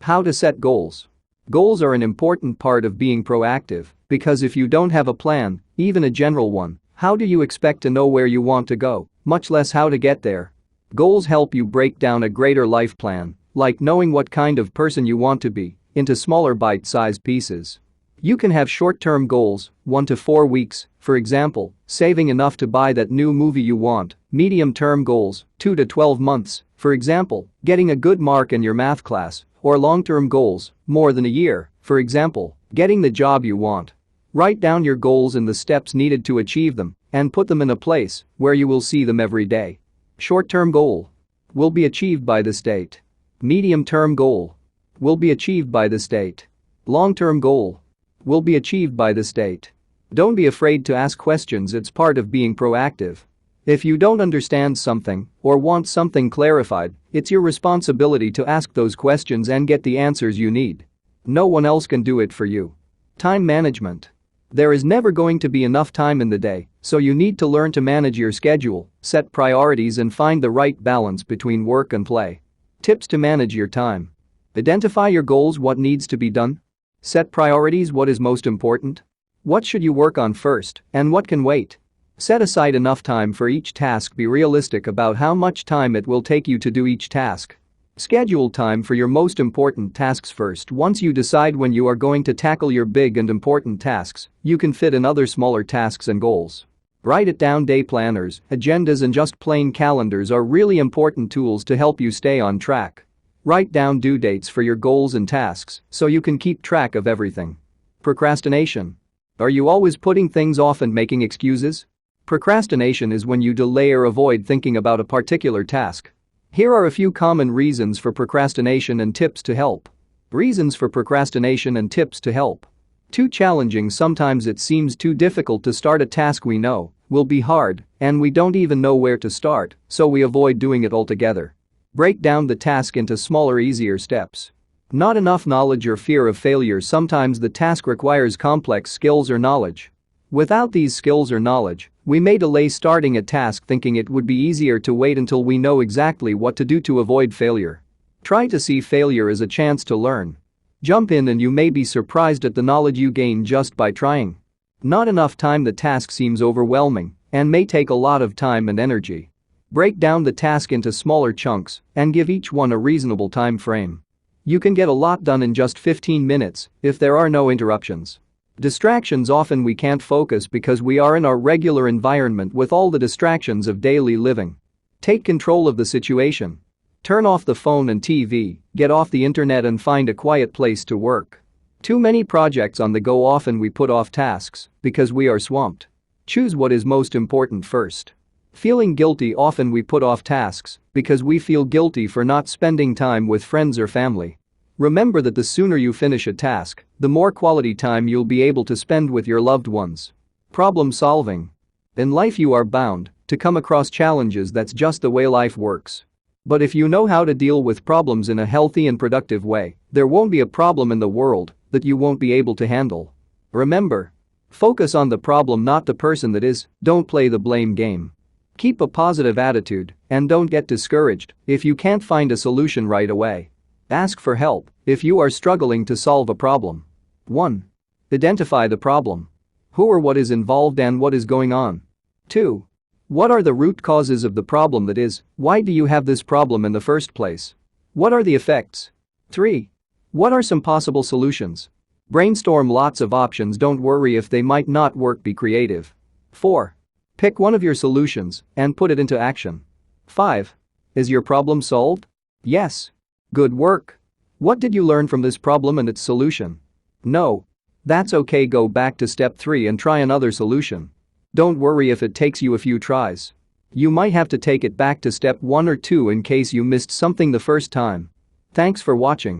How to set goals. Goals are an important part of being proactive because if you don't have a plan, even a general one, how do you expect to know where you want to go, much less how to get there? Goals help you break down a greater life plan, like knowing what kind of person you want to be, into smaller bite-sized pieces. You can have short-term goals, 1 to 4 weeks, for example, saving enough to buy that new movie you want, medium-term goals, 2 to 12 months, for example, getting a good mark in your math class, or long-term goals, more than a year, for example, getting the job you want. Write down your goals and the steps needed to achieve them, and put them in a place where you will see them every day. Short-term goal. Will be achieved by this date. Medium-term goal. Will be achieved by this date. Long-term goal. Will be achieved by this date. Don't be afraid to ask questions, it's part of being proactive. If you don't understand something or want something clarified, it's your responsibility to ask those questions and get the answers you need. No one else can do it for you. Time management. There is never going to be enough time in the day, so you need to learn to manage your schedule, set priorities and find the right balance between work and play. Tips to manage your time. Identify your goals, what needs to be done. Set priorities, what is most important. What should you work on first, and what can wait? Set aside enough time for each task, be realistic about how much time it will take you to do each task. Schedule time for your most important tasks first. Once you decide when you are going to tackle your big and important tasks, you can fit in other smaller tasks and goals. Write it down. Day planners, agendas and just plain calendars are really important tools to help you stay on track. Write down due dates for your goals and tasks so you can keep track of everything. Procrastination. Are you always putting things off and making excuses? Procrastination is when you delay or avoid thinking about a particular task. Here are a few common reasons for procrastination and tips to help. Reasons for procrastination and tips to help. Too challenging. Sometimes it seems too difficult to start a task we know will be hard, and we don't even know where to start, so we avoid doing it altogether. Break down the task into smaller, easier steps. Not enough knowledge or fear of failure. Sometimes the task requires complex skills or knowledge. Without these skills or knowledge, we may delay starting a task thinking it would be easier to wait until we know exactly what to do to avoid failure. Try to see failure as a chance to learn. Jump in and you may be surprised at the knowledge you gain just by trying. Not enough time. The task seems overwhelming and may take a lot of time and energy. Break down the task into smaller chunks and give each one a reasonable time frame. You can get a lot done in just 15 minutes if there are no interruptions. Distractions. Often we can't focus because we are in our regular environment with all the distractions of daily living. Take control of the situation. Turn off the phone and TV, get off the internet and find a quiet place to work. Too many projects on the go. Often we put off tasks because we are swamped. Choose what is most important first. Feeling guilty. Often we put off tasks because we feel guilty for not spending time with friends or family. Remember that the sooner you finish a task, the more quality time you'll be able to spend with your loved ones. Problem solving. In life you are bound to come across challenges. That's just the way life works. But if you know how to deal with problems in a healthy and productive way, there won't be a problem in the world that you won't be able to handle. Remember, focus on the problem, not the person that is. Don't play the blame game. Keep a positive attitude and don't get discouraged if you can't find a solution right away. Ask for help if you are struggling to solve a problem. 1. Identify the problem. Who or what is involved and what is going on. 2. What are the root causes of the problem, that is, why do you have this problem in the first place? What are the effects? 3. What are some possible solutions? Brainstorm lots of options, don't worry if they might not work, be creative. 4. Pick one of your solutions and put it into action. 5. Is your problem solved? Yes. Good work. What did you learn from this problem and its solution? No. That's okay, go back to step 3 and try another solution. Don't worry if it takes you a few tries. You might have to take it back to step 1 or 2 in case you missed something the first time. Thanks for watching.